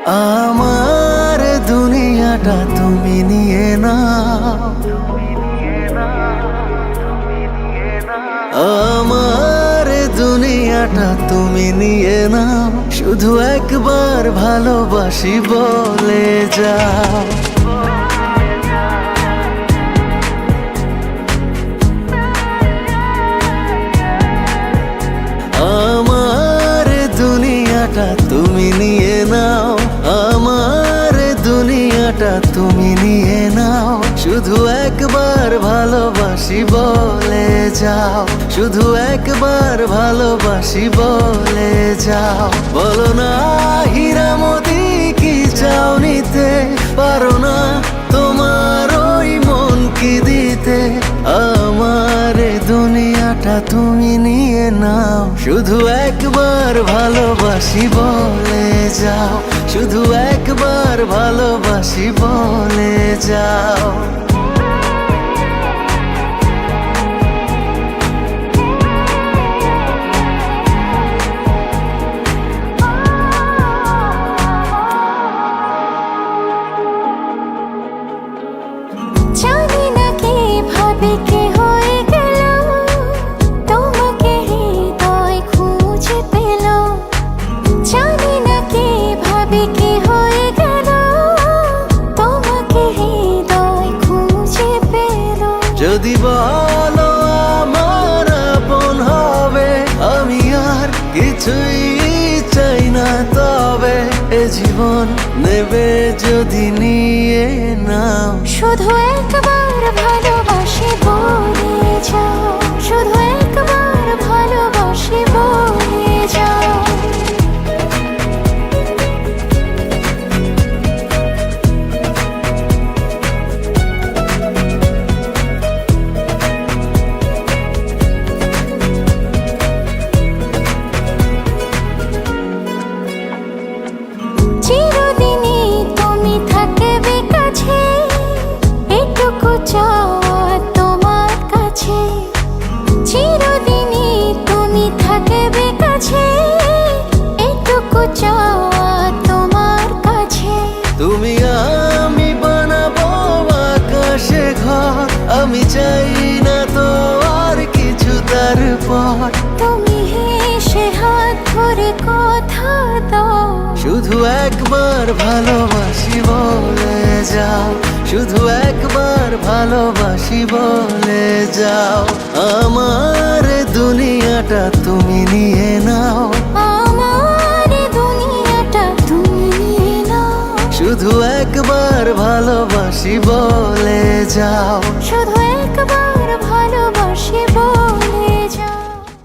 আমার দুনিয়াটা তুমি নিয়ে নাও, আমার দুনিয়াটা তুমি নিয়ে নাও, শুধু একবার ভালোবাসি বলে যাও। আমার দুনিয়াটা তুমি নিয়ে নাও, আমার দুনিয়াটা তুমি নিয়ে নাও, শুধু একবার ভালোবাসি বলে যাও, শুধু একবার ভালোবাসি বলে যাও। বলো না হীরামতি কি চাও নিতে, পারো না তোমার ওই মন কি দিতে। আমার দুনিয়াটা তুমি নিয়ে নাও, শুধু একবার ভালোবাসি বলে যাও, শুধু একবার ভালোবাসি বলে যাও। জানি না কিভাবে কি হয়ে গেল, তোমাকে হৃদয় খুঁজে পেল। জানি না কিভাবে কি হয়ে গেল, তোমাকে হৃদয় খুঁজে পেল। যদি বলো আমার আপন হবে, আমি আর কিছুই চাই না, তবে এ জীবন নেবে যদি নিয়ে নাও। শুধু একবার ভালোবাসি বলে যাও, শুধু একবার ভালোবাসি বলে যাও। চিরদিনই তুমি থাকবে কাছে, এটুকু চাওয়া তোমার কাছে। চিরদিনই তুমি থাকবে কাছে, এটুকু চাওয়া তোমার কাছে। তুমি আমি বানাবো আকাশে ঘর, আমি চাই না তো আর কিছু তারপর। তুমি হেসে হাত ধরে কথা দাও, শুধু একবার ভালোবাসি বলে যাও, শুধু একবার ভালোবাসি বলে যাও। আমার দুনিয়াটা তুমি নিয়ে নাও, আমার দুনিয়াটা তুমি নিয়ে নাও, শুধু একবার ভালোবাসি বলে যাও। শুধু